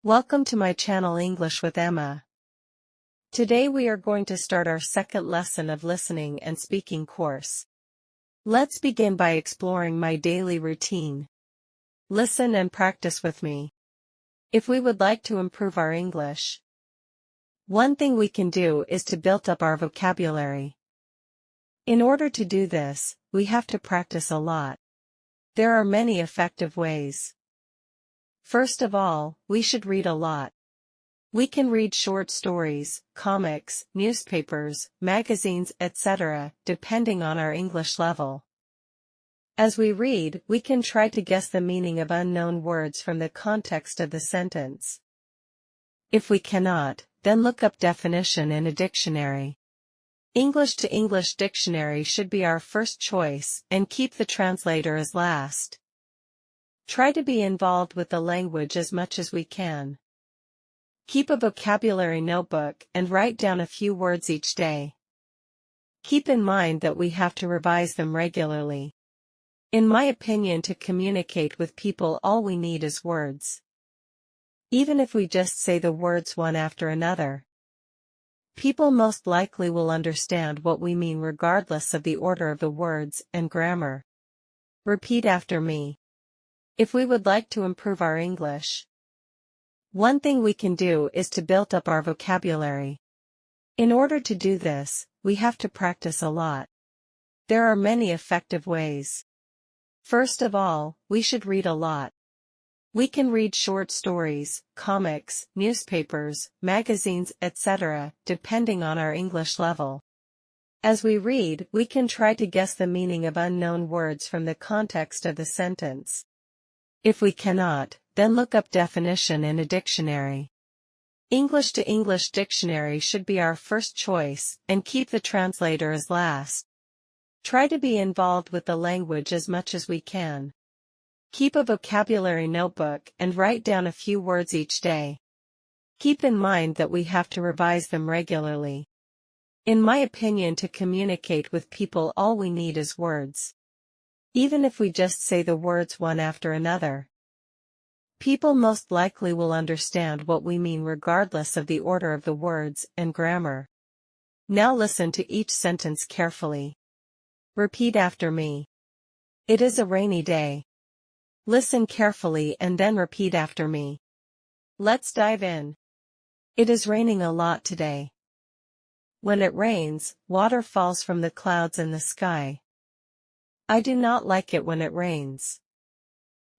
Welcome to my channel English with Emma. Today we are going to start our second lesson of listening and speaking course. Let's begin by exploring my daily routine. Listen and practice with me. If we would like to improve our English, one thing we can do is to build up our vocabulary. In order to do this, we have to practice a lot. There are many effective ways. First of all, we should read a lot. We can read short stories, comics, newspapers, magazines, etc., depending on our English level. As we read, we can try to guess the meaning of unknown words from the context of the sentence. If we cannot, then look up definition in a dictionary. English to English dictionary should be our first choice, and keep the translator as last. Try to be involved with the language as much as we can. Keep a vocabulary notebook and write down a few words each day. Keep in mind that we have to revise them regularly. In my opinion, to communicate with people, all we need is words. Even if we just say the words one after another, people most likely will understand what we mean regardless of the order of the words and grammar. Repeat after me. If we would like to improve our English, one thing we can do is to build up our vocabulary. In order to do this, we have to practice a lot. There are many effective ways. First of all, we should read a lot. We can read short stories, comics, newspapers, magazines, etc., depending on our English level. As we read, we can try to guess the meaning of unknown words from the context of the sentence. If we cannot, then look up definition in a dictionary. English to English dictionary should be our first choice, and keep the translator as last. Try to be involved with the language as much as we can. Keep a vocabulary notebook and write down a few words each day. Keep in mind that we have to revise them regularly. In my opinion, to communicate with people, all we need is words. Even if we just say the words one after another, people most likely will understand what we mean regardless of the order of the words and grammar. Now listen to each sentence carefully. Repeat after me. It is a rainy day. Listen carefully and then repeat after me. Let's dive in. It is raining a lot today. When it rains, water falls from the clouds in the sky. I do not like it when it rains.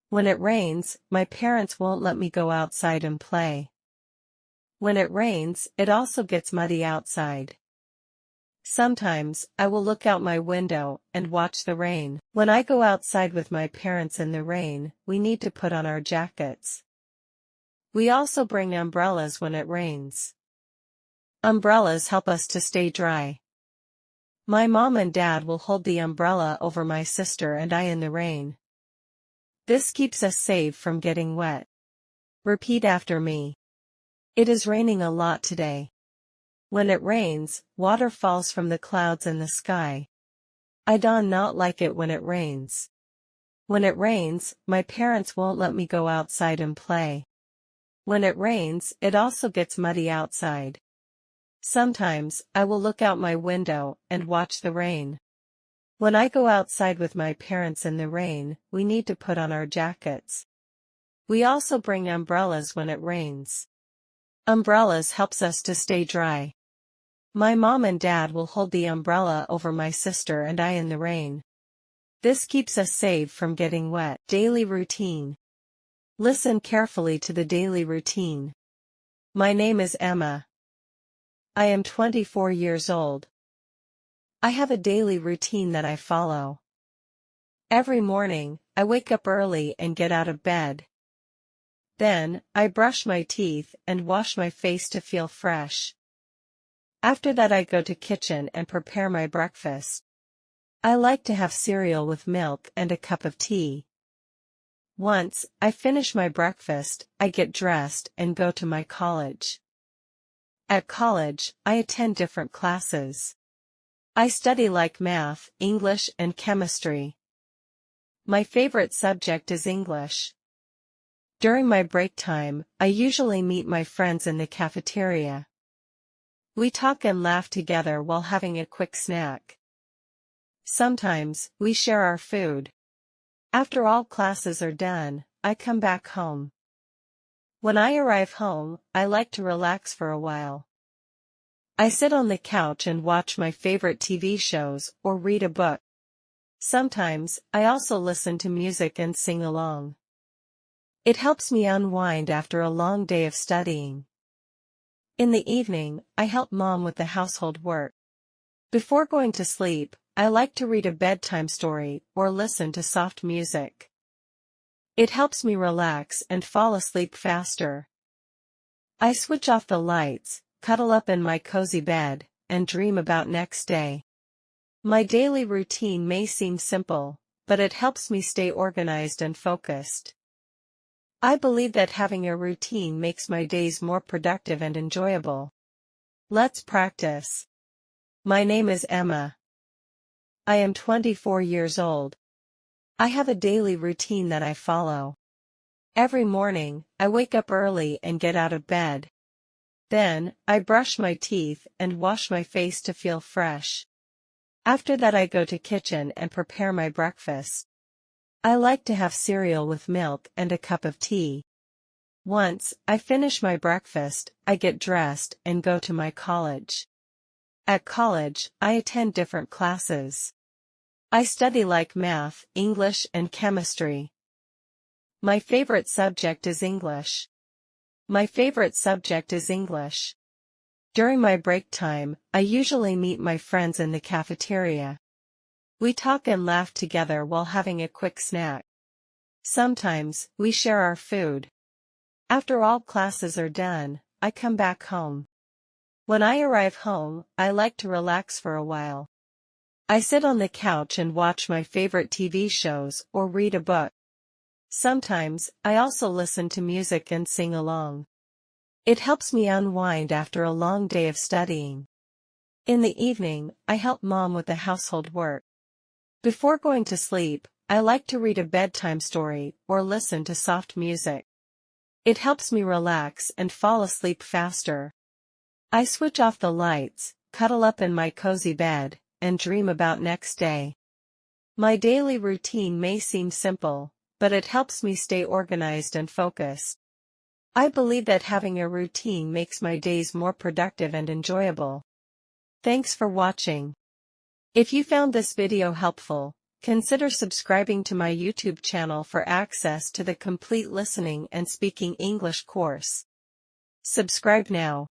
When it rains, my parents won't let me go outside and play. When it rains, it also gets muddy outside. Sometimes, I will look out my window and watch the rain. When I go outside with my parents in the rain, we need to put on our jackets. We also bring umbrellas when it rains. Umbrellas help us to stay dry. My mom and dad will hold the umbrella over my sister and I in the rain. This keeps us safe from getting wet. Repeat after me. It is raining a lot today. When it rains, water falls from the clouds in the sky. I do not like it when it rains. When it rains, my parents won't let me go outside and play. When it rains, it also gets muddy outside. Sometimes, I will look out my window and watch the rain. When I go outside with my parents in the rain, we need to put on our jackets. We also bring umbrellas when it rains. Umbrellas helps us to stay dry. My mom and dad will hold the umbrella over my sister and I in the rain. This keeps us safe from getting wet. Daily routine. Listen carefully to the daily routine. My name is Emma. I am 24 years old. I have a daily routine that I follow. Every morning, I wake up early and get out of bed. Then, I brush my teeth and wash my face to feel fresh. After that, I go to kitchen and prepare my breakfast. I like to have cereal with milk and a cup of tea. Once I finish my breakfast, I get dressed and go to my college. At college, I attend different classes. I study like math, English, and chemistry. My favorite subject is English. During my break time, I usually meet my friends in the cafeteria. We talk and laugh together while having a quick snack. Sometimes, we share our food. After all classes are done, I come back home. When I arrive home, I like to relax for a while. I sit on the couch and watch my favorite TV shows or read a book. Sometimes, I also listen to music and sing along. It helps me unwind after a long day of studying. In the evening, I help Mom with the household work. Before going to sleep, I like to read a bedtime story or listen to soft music. It helps me relax and fall asleep faster. I switch off the lights, cuddle up in my cozy bed, and dream about next day. My daily routine may seem simple, but it helps me stay organized and focused. I believe that having a routine makes my days more productive and enjoyable. Let's practice. My name is Emma. I am 24 years old. I have a daily routine that I follow. Every morning, I wake up early and get out of bed. Then, I brush my teeth and wash my face to feel fresh. After that, I go to kitchen and prepare my breakfast. I like to have cereal with milk and a cup of tea. Once I finish my breakfast, I get dressed and go to my college. At college, I attend different classes. I study like math, English, and chemistry. My favorite subject is English. My favorite subject is English. During my break time, I usually meet my friends in the cafeteria. We talk and laugh together while having a quick snack. Sometimes, we share our food. After all classes are done, I come back home. When I arrive home, I like to relax for a while. I sit on the couch and watch my favorite TV shows or read a book. Sometimes, I also listen to music and sing along. It helps me unwind after a long day of studying. In the evening, I help Mom with the household work. Before going to sleep, I like to read a bedtime story or listen to soft music. It helps me relax and fall asleep faster. I switch off the lights, cuddle up in my cozy bed, and dream about next day. My daily routine may seem simple, but it helps me stay organized and focused. I believe that having a routine makes my days more productive and enjoyable. Thanks for watching. If you found this video helpful, consider subscribing to my YouTube channel for access to the complete listening and speaking English course. Subscribe now.